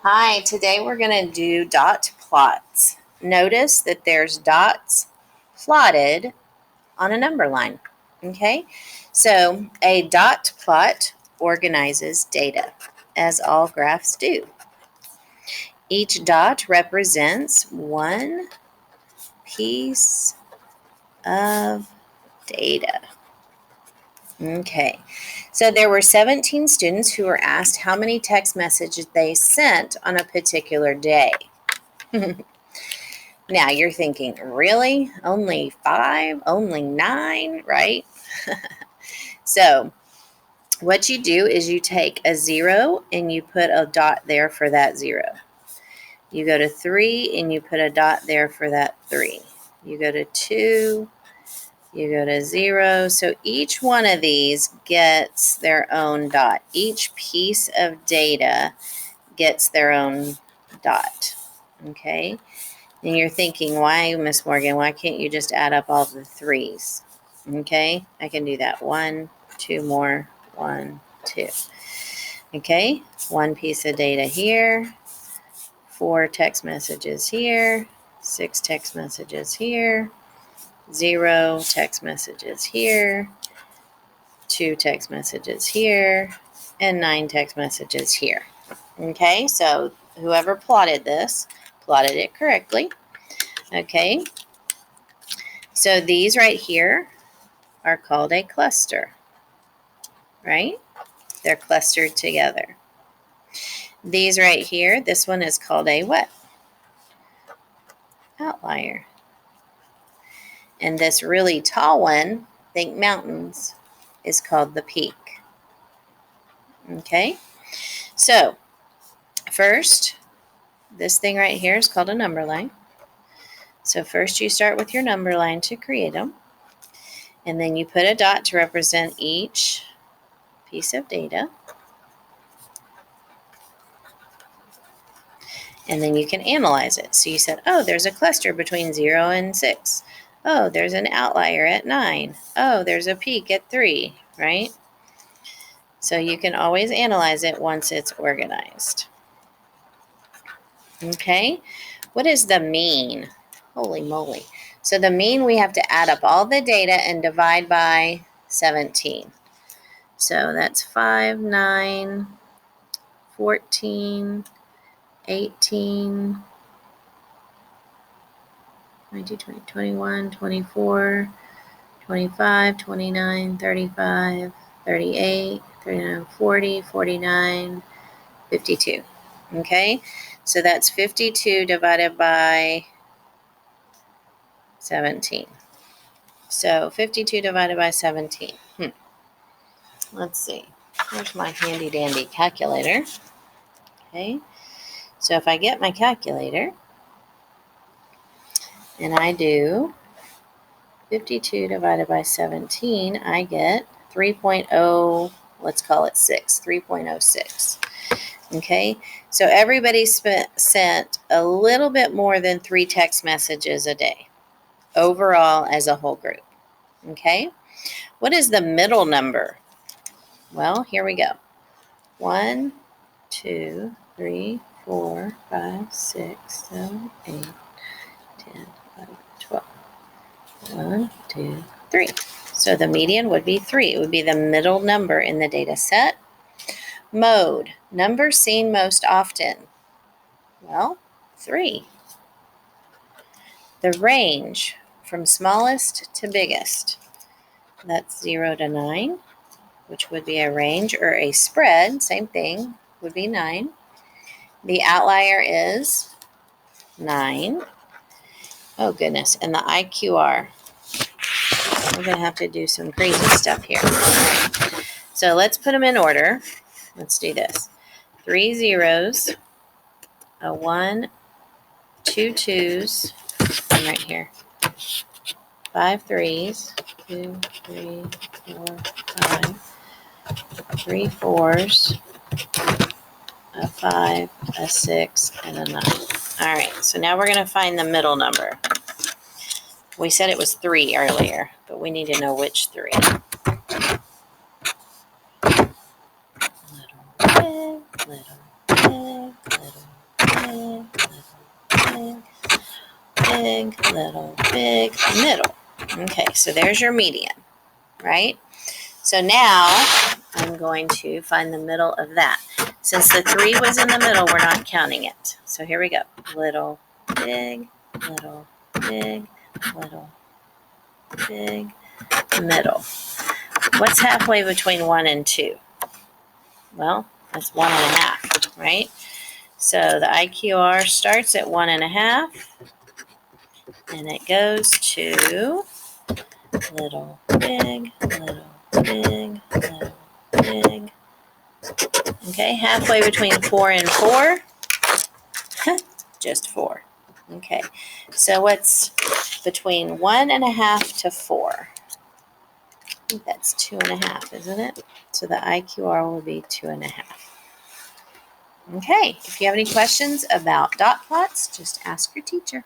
Hi, today we're going to do dot plots. Notice that there's dots plotted on a number line. Okay, so a dot plot organizes data, as all graphs do. Each dot represents one piece of data. Okay, so there were 17 students who were asked how many text messages they sent on a particular day. Now you're thinking, really? Only 5? Only 9, right? So what you do is you take a 0 and you put a dot there for that 0. You go to 3 and you put a dot there for that 3. You go to 2, you go to 0. So each one of these gets their own dot. Each piece of data gets their own dot. Okay? And you're thinking, why, Miss Morgan, why can't you just add up all the 3s? Okay, I can do that. 1, 2 more, 1, 2. Okay, one piece of data here, 4 text messages here, 6 text messages here, 0 text messages here, 2 text messages here, and 9 text messages here. Okay, so whoever plotted this plotted it correctly. Okay, so these right here are called a cluster, right? They're clustered together. These right here, this one is called a what? Outlier. And this really tall one, think mountains, is called the peak. Okay, so first, this thing right here is called a number line. So first you start with your number line to create them. And then you put a dot to represent each piece of data. And then you can analyze it. So you said, oh, there's a cluster between 0 and 6. Oh, there's an outlier at 9. Oh, there's a peak at 3, right? So you can always analyze it once it's organized. Okay, what is the mean? Holy moly. So the mean, we have to add up all the data and divide by 17. So that's 5, 9, 14, 18, 19, 20, 21, 24, 25, 29, 35, 38, 39, 40, 49, 52. Okay, so that's 52 divided by 17. So 52 divided by 17. Let's see. Here's my handy dandy calculator. Okay, so if I get my calculator and I do 52 divided by 17, I get 3.0, let's call it 6, 3.06. Okay, so everybody sent a little bit more than 3 text messages a day, overall as a whole group. Okay, what is the middle number? Well, here we go. 1, 2, 3, 4, 5, 6, 7, 8, 10, 11, 12. 1, 2, 3. So the median would be 3. It would be the middle number in the data set. Mode, number seen most often. Well, 3. The range, from smallest to biggest. That's 0 to 9, which would be a range, or a spread, same thing, would be 9. The outlier is 9. Oh, goodness. And the IQR. We're going to have to do some crazy stuff here. So let's put them in order. Let's do this. 3 zeros, a 1, 2 2s, and right here. 5 3s, 2, 3, 4, 5, 3 4s, a 5, a 6, and a 9. All right, so now we're going to find the middle number. We said it was 3 earlier, but we need to know which 3. Little, big, little, big, little, big, little, big, middle. Okay, so there's your median, right? So now I'm going to find the middle of that. Since the 3 was in the middle, we're not counting it. So here we go. Little, big, little, big, little, big, middle. What's halfway between 1 and 2? Well, that's 1.5, right? So the IQR starts at 1.5, and it goes to little, big, little, big, little, big. Okay, halfway between 4 and 4, just 4. Okay, so what's between 1.5 to 4? I think that's 2.5, isn't it? So the IQR will be 2.5. Okay, if you have any questions about dot plots, just ask your teacher.